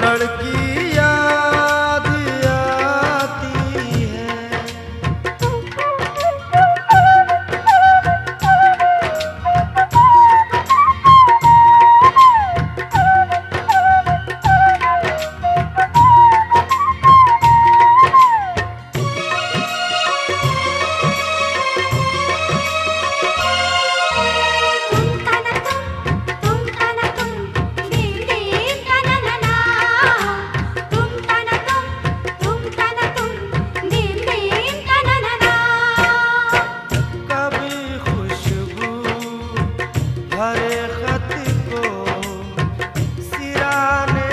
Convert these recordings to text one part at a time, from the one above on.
लड़की याद आती है। भरे खत को सिराने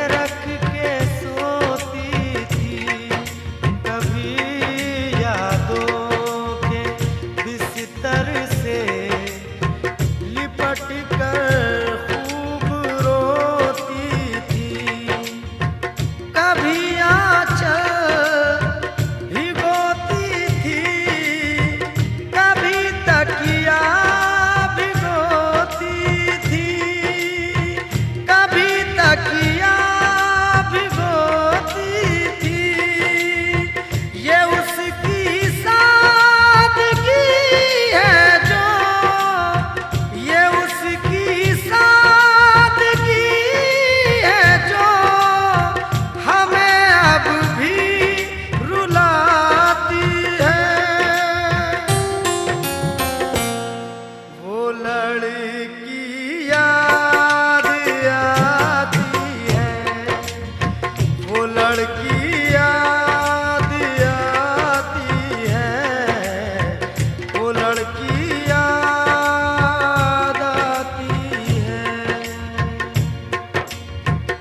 रख के सोती थी, कभी यादों के बिस्तर से लिपट कर खूब रोती थी, कभी आंचल भिगोती थी, कभी तकिया तकिया भिगोती थी। ये उसकी सादगी है जो, ये उसकी सादगी है जो हमें अब भी रुलाती है। वो लड़की याद लड़की याद आती है, वो लड़की याद आती है।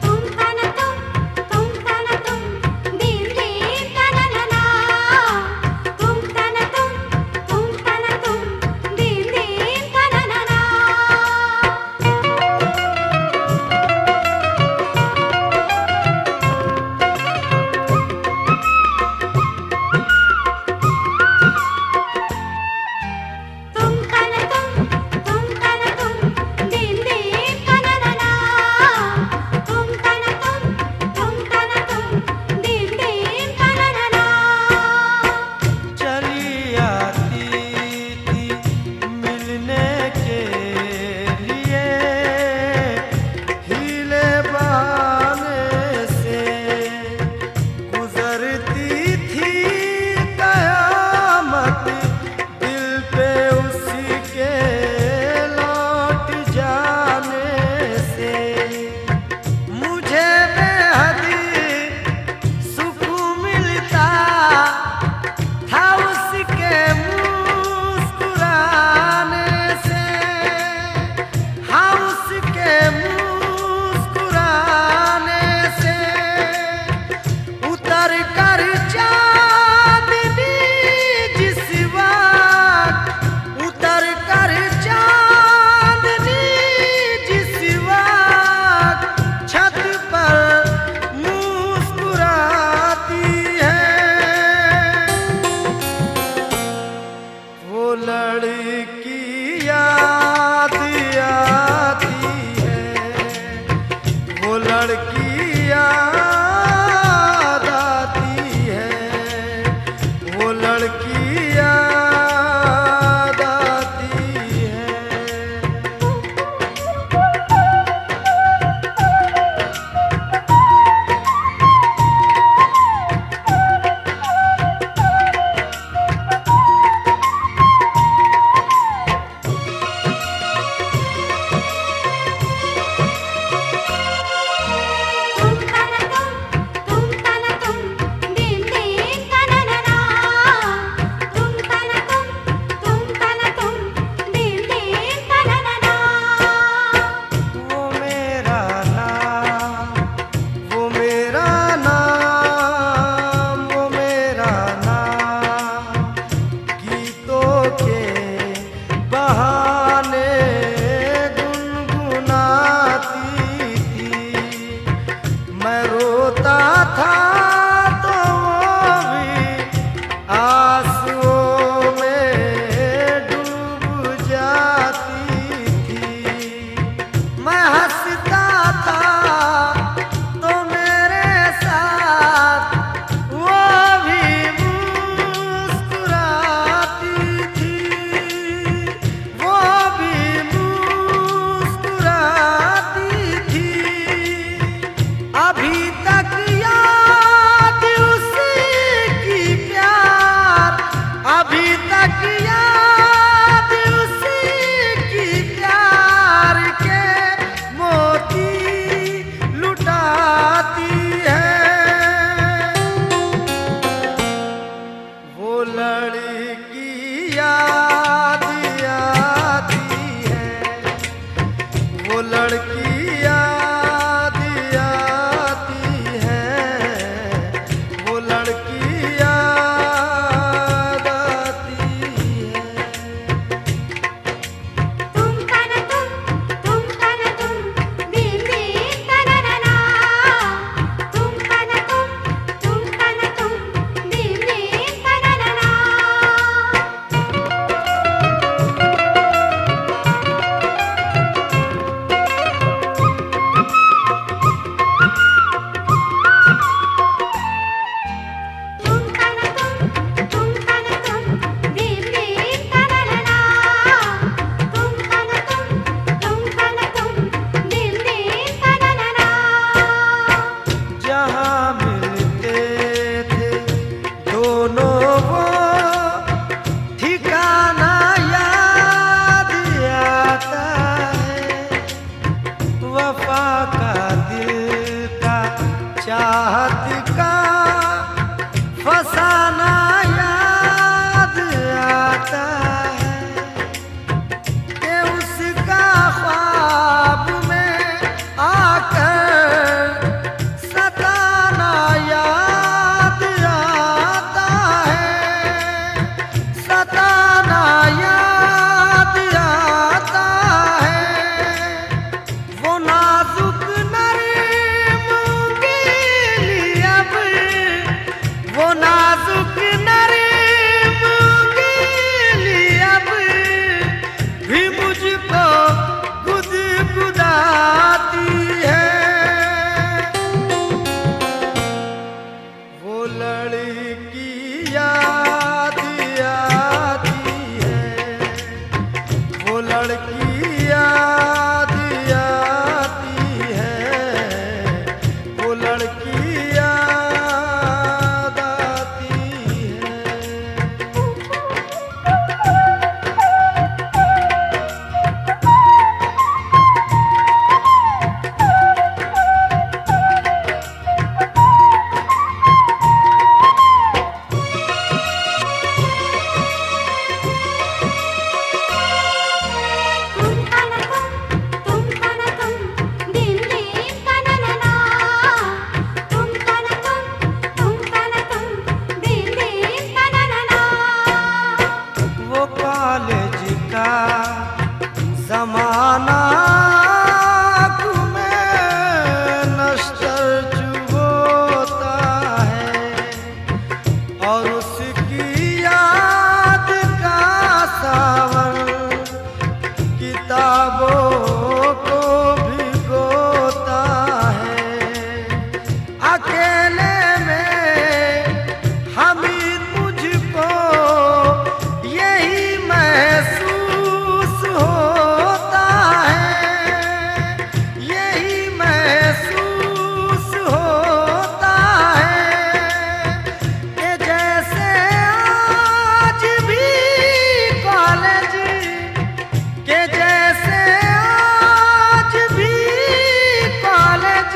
तुम तना तुम दिल दिल तना ना ना, तुम तना तुम दिल दिल तना ना ना। लड़की याद आती है, वो लड़की याद आती है, वो लड़की याद आती है। मैं हंसता था तो चाहत का फसाना याद आता है कि उसका ख्वाब में आकर सताना याद आता है, सताना याद आता है। वो नाजुक नरम गिली अब, वो नाजुक नरम गिली अब भी मुझको गुदगुदाती है। वो लड़की याद आती है, वो लड़की याद आती है, वो लड़की याद आती है। तुम तना तुम दिन दिन तना ना, तुम तना तुम तना तुम दिन दिन तना ना। वो कॉलेज का जमाना में नश्तर चुभोता है और उसकी याद का सावन किताबों को भिगोता है। अकेले में हमीद मुझको यही महसूस होता है, यही महसूस होता है कि जैसे आज भी कॉलेज, कि जैसे आज भी कॉलेज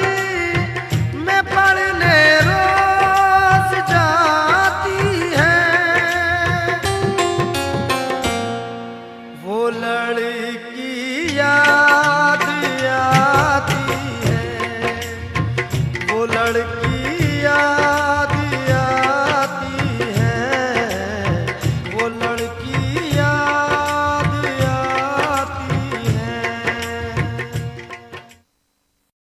में पढ़ने रोज जाती है। वो लड़की याद आती है, वो लड़की